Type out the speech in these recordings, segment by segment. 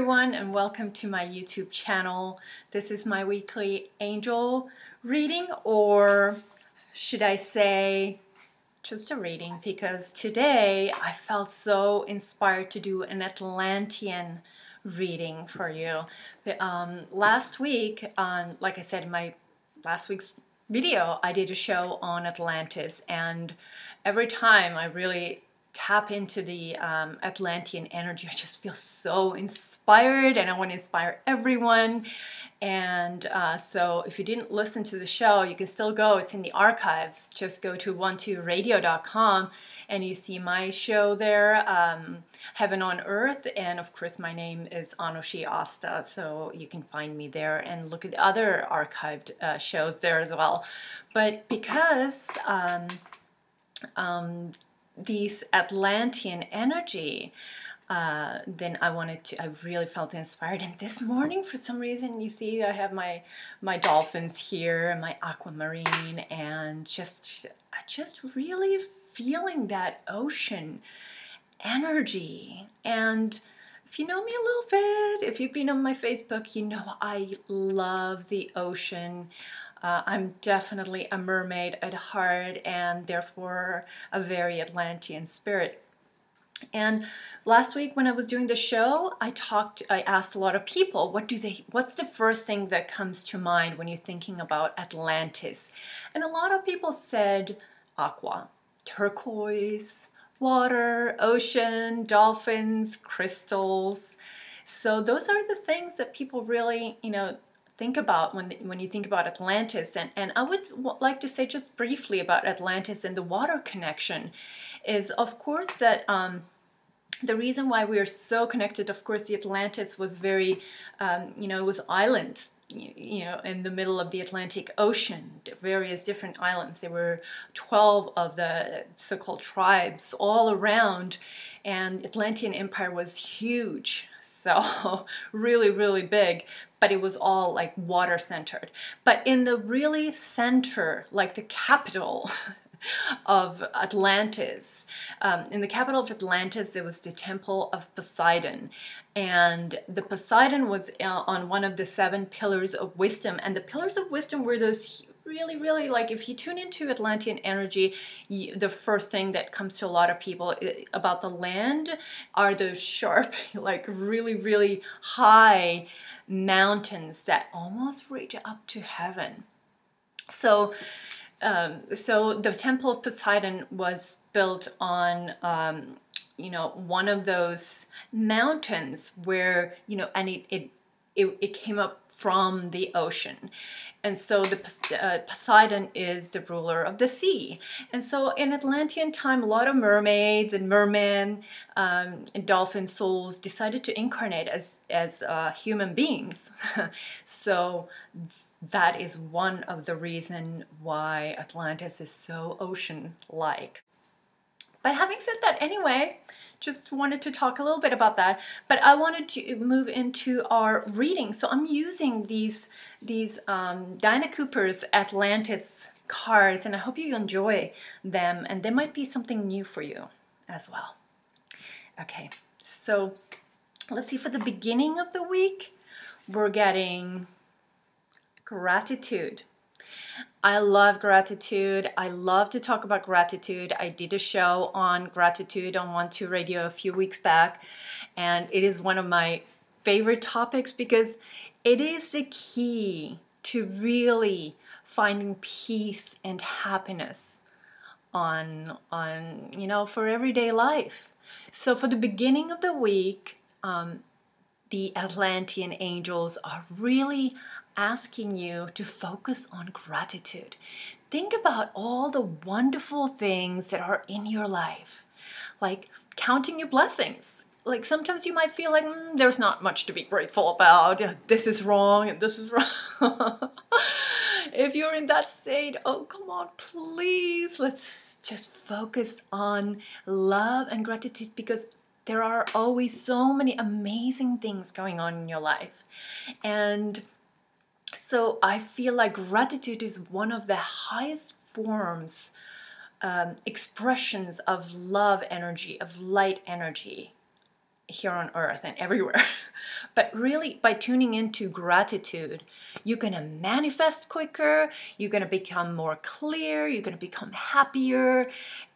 everyone, and welcome to my YouTube channel. This is my weekly angel reading, or should I say just a reading, because today I felt so inspired to do an Atlantean reading for you. Last week, like I said in my last week's video, I did a show on Atlantis, and every time I really tap into the Atlantean energy, I just feel so inspired, and I want to inspire everyone. And so if you didn't listen to the show, you can still go. It's in the archives. Just go to 12radio.com and you see my show there, Heaven on Earth, and of course my name is Anu Shi Asta, so you can find me there and look at the other archived shows there as well. But because these Atlantean energy, then I really felt inspired. And this morning, for some reason, you see I have my dolphins here, my aquamarine, and just really feeling that ocean energy. And if you know me a little bit, if you've been on my Facebook, you know I love the ocean. I'm definitely a mermaid at heart, and therefore a very Atlantean spirit. And last week when I was doing the show, I asked a lot of people, what's the first thing that comes to mind when you're thinking about Atlantis? And a lot of people said aqua, turquoise, water, ocean, dolphins, crystals. So those are the things that people really, think about when you think about Atlantis. And I would like to say just briefly about Atlantis and the water connection is, of course, that the reason why we are so connected, of course, the Atlantis was very, it was islands, in the middle of the Atlantic Ocean, various different islands. There were 12 of the so-called tribes all around, and Atlantean Empire was huge. So really, really big, but it was all like water centered. But in the really center, like the capital of Atlantis, in the capital of Atlantis, there was the Temple of Poseidon. And the Poseidon was on one of the 7 pillars of wisdom. And the pillars of wisdom were those really, really, like, if you tune into Atlantean energy, the first thing that comes to a lot of people about the land are those sharp, like really, really high mountains that almost reach up to heaven. So the Temple of Poseidon was built on, one of those mountains where, and it came up from the ocean. And so the Poseidon is the ruler of the sea. And so in Atlantean time, a lot of mermaids and mermen and dolphin souls decided to incarnate as human beings. So that is one of the reasons why Atlantis is so ocean-like. But having said that, anyway, just wanted to talk a little bit about that. But I wanted to move into our reading. So I'm using these Dinah Cooper's Atlantis cards, and I hope you enjoy them, and they might be something new for you as well. Okay, so let's see, for the beginning of the week, we're getting gratitude. I love gratitude. I love to talk about gratitude. I did a show on gratitude on 12 Radio a few weeks back, and it is one of my favorite topics because it is the key to really finding peace and happiness on for everyday life. So for the beginning of the week, the Atlantean angels are really asking you to focus on gratitude. Think about all the wonderful things that are in your life, like counting your blessings. Like sometimes you might feel like there's not much to be grateful about. This is wrong and this is wrong. If you're in that state, oh come on, please, let's just focus on love and gratitude, because there are always so many amazing things going on in your life. And so I feel like gratitude is one of the highest forms, expressions of love energy, of light energy. here on earth and everywhere. But really, by tuning into gratitude, you're going to manifest quicker, you're going to become more clear, you're going to become happier,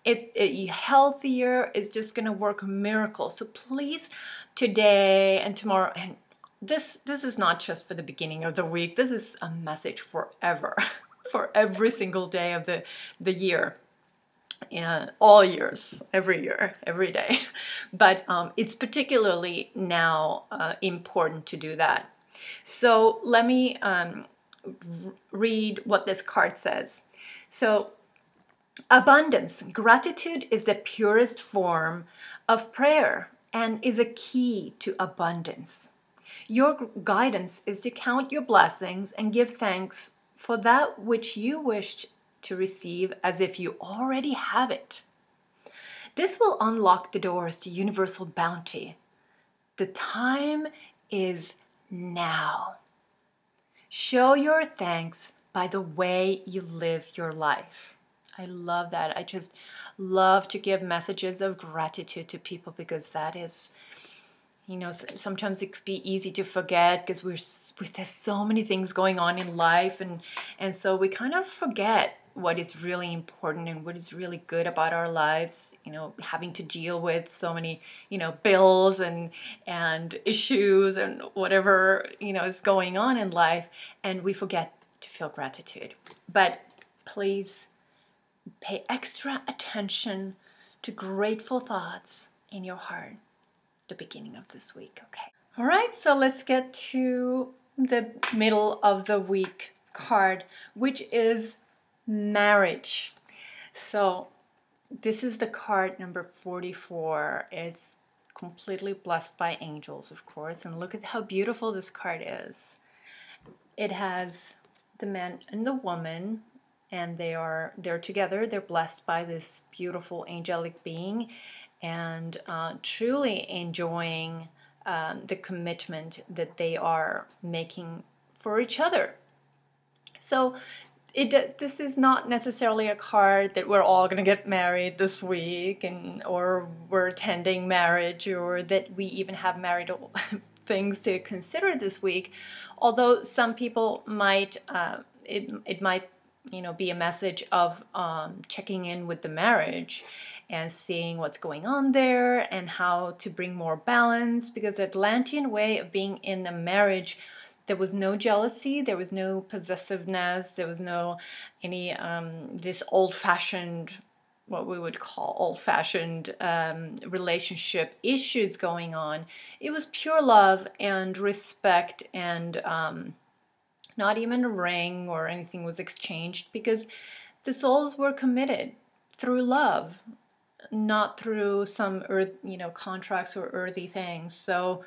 you're healthier. It's just going to work miracles. So please, today and tomorrow, and this is not just for the beginning of the week, this is a message forever, for every single day of the year. All years, every year, every day. But it's particularly now important to do that. So let me read what this card says. So, abundance. Gratitude is the purest form of prayer and is a key to abundance. Your guidance is to count your blessings and give thanks for that which you wished to receive as if you already have it. This will unlock the doors to universal bounty. The time is now. Show your thanks by the way you live your life. I love that. I just love to give messages of gratitude to people because that is, you know, sometimes it could be easy to forget because there's so many things going on in life, and so we kind of forget what is really important and what is really good about our lives, you know, having to deal with so many, you know, bills and issues and whatever, you know, is going on in life, and we forget to feel gratitude. But please pay extra attention to grateful thoughts in your heart the beginning of this week. Okay. All right, so let's get to the middle of the week card, which is marriage. So this is the card number 44. It's completely blessed by angels, of course, and look at how beautiful this card is. It has the man and the woman, and they're together. They're blessed by this beautiful angelic being, and truly enjoying the commitment that they are making for each other. So this is not necessarily a card that we're all going to get married this week, or we're attending marriage, or that we even have marital things to consider this week. Although some people might, it might, you know, be a message of checking in with the marriage and seeing what's going on there and how to bring more balance, because the Atlantean way of being in a marriage, there was no jealousy, there was no possessiveness, there was no any this old-fashioned, what we would call old-fashioned relationship issues going on. It was pure love and respect, and not even a ring or anything was exchanged, because the souls were committed through love, not through some contracts or earthy things. So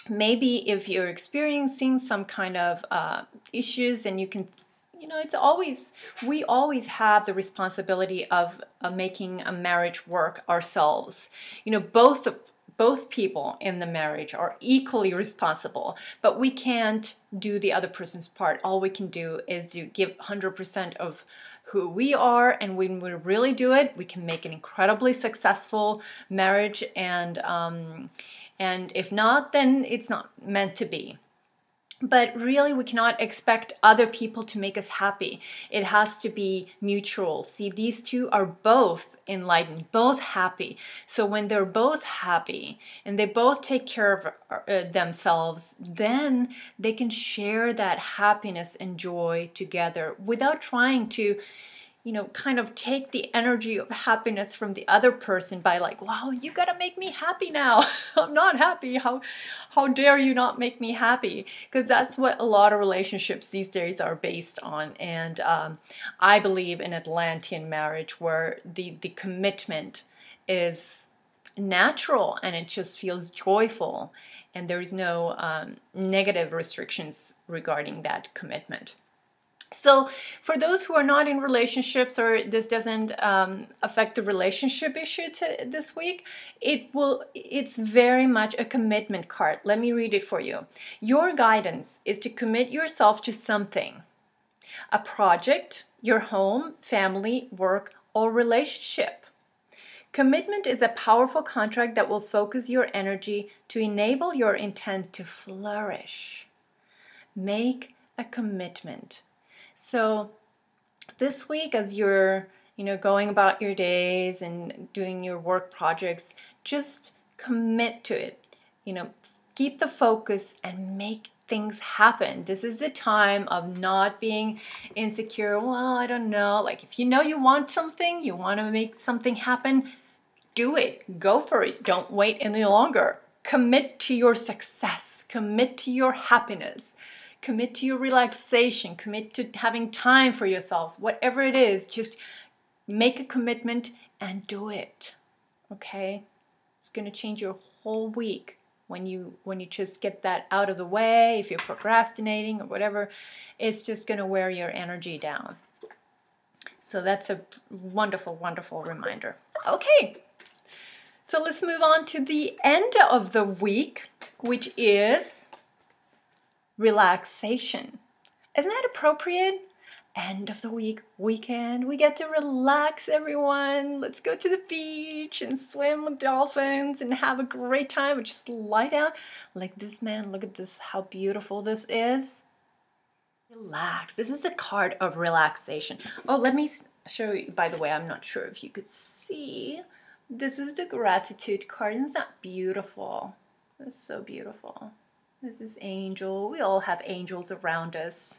maybe if you're experiencing some kind of issues, then you can, we always have the responsibility of making a marriage work ourselves. Both people in the marriage are equally responsible, but we can't do the other person's part. All we can do is to give 100% of who we are, and when we really do it, we can make an incredibly successful marriage, and if not, then it's not meant to be. But really, we cannot expect other people to make us happy. It has to be mutual. See, these two are both enlightened, both happy. So when they're both happy and they both take care of themselves, then they can share that happiness and joy together without trying to, kind of take the energy of happiness from the other person by like, wow, you gotta make me happy now. I'm not happy. How dare you not make me happy? Because that's what a lot of relationships these days are based on. And I believe in Atlantean marriage, where the commitment is natural and it just feels joyful, and there's no negative restrictions regarding that commitment. So for those who are not in relationships, or this doesn't affect the relationship issue this week, it's very much a commitment card. Let me read it for you. Your guidance is to commit yourself to something, a project, your home, family, work, or relationship. Commitment is a powerful contract that will focus your energy to enable your intent to flourish. Make a commitment. So this week, as you're going about your days and doing your work projects, just commit to it. Keep the focus and make things happen. This is the time of not being insecure. Well, I don't know. Like, if you want something, you want to make something happen, do it. Go for it. Don't wait any longer. Commit to your success. Commit to your happiness. Commit to your relaxation. Commit to having time for yourself. Whatever it is, just make a commitment and do it. Okay? It's going to change your whole week when you just get that out of the way. If you're procrastinating or whatever, it's just going to wear your energy down. So that's a wonderful, wonderful reminder. Okay. So let's move on to the end of the week, which is relaxation. Isn't that appropriate? End of the week, weekend, we get to relax, everyone. Let's go to the beach and swim with dolphins and have a great time. Just lie down like this, man. Look at this, how beautiful this is. Relax. This is a card of relaxation. Oh, let me show you. By the way, I'm not sure if you could see. This is the gratitude card. Isn't that beautiful? It's so beautiful. This is angel. We all have angels around us,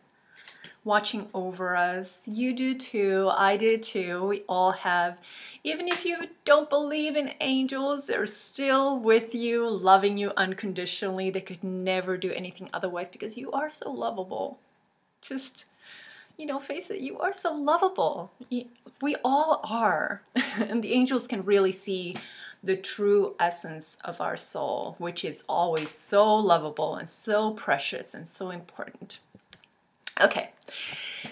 watching over us. You do too. I do too. We all have. Even if you don't believe in angels, they're still with you, loving you unconditionally. They could never do anything otherwise because you are so lovable. Just, face it, you are so lovable. We all are. And the angels can really see the true essence of our soul, which is always so lovable and so precious and so important. Okay,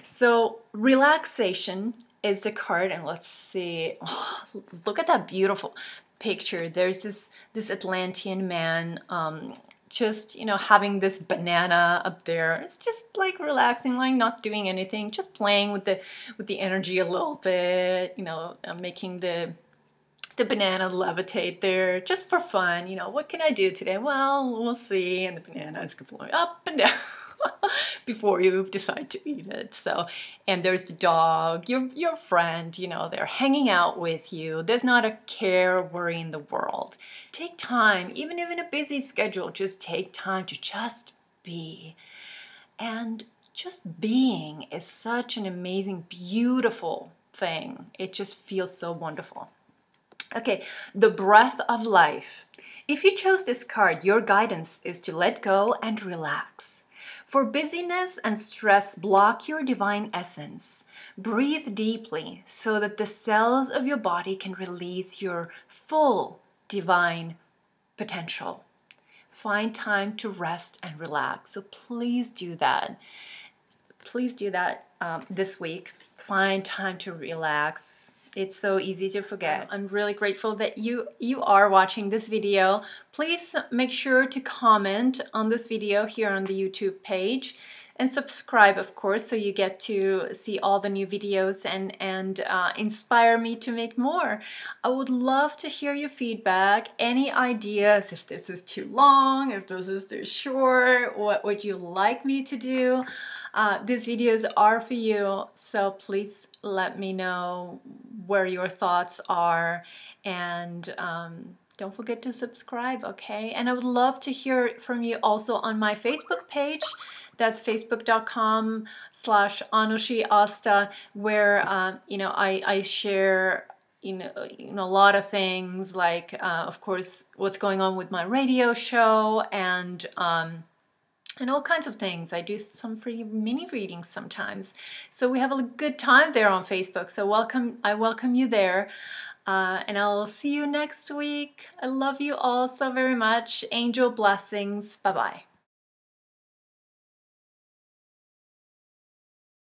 so relaxation is the card, and let's see. Oh, look at that beautiful picture. There's this Atlantean man, just having this banana up there. It's just like relaxing, like not doing anything, just playing with the energy a little bit. Making the banana levitate there just for fun. What can I do today? Well, we'll see. And the banana is going up and down before you decide to eat it. So, and there's the dog, your friend, they're hanging out with you. There's not a care, worry in the world. Take time, even if in a busy schedule, just take time to just be. And just being is such an amazing, beautiful thing. It just feels so wonderful. Okay, the breath of life. If you chose this card, your guidance is to let go and relax. For busyness and stress block your divine essence. Breathe deeply so that the cells of your body can release your full divine potential. Find time to rest and relax. So please do that. Please do that this week. Find time to relax. It's so easy to forget. I'm really grateful that you are watching this video. Please make sure to comment on this video here on the YouTube page and subscribe, of course, so you get to see all the new videos and inspire me to make more. I would love to hear your feedback, any ideas, if this is too long, if this is too short, what would you like me to do? These videos are for you, so please let me know where your thoughts are, and don't forget to subscribe, okay? And I would love to hear from you also on my Facebook page. That's facebook.com/Anu Shi Asta, where I share a lot of things, like of course what's going on with my radio show and all kinds of things. I do some free mini readings sometimes. So we have a good time there on Facebook. So I welcome you there. And I'll see you next week. I love you all so very much. Angel blessings. Bye-bye.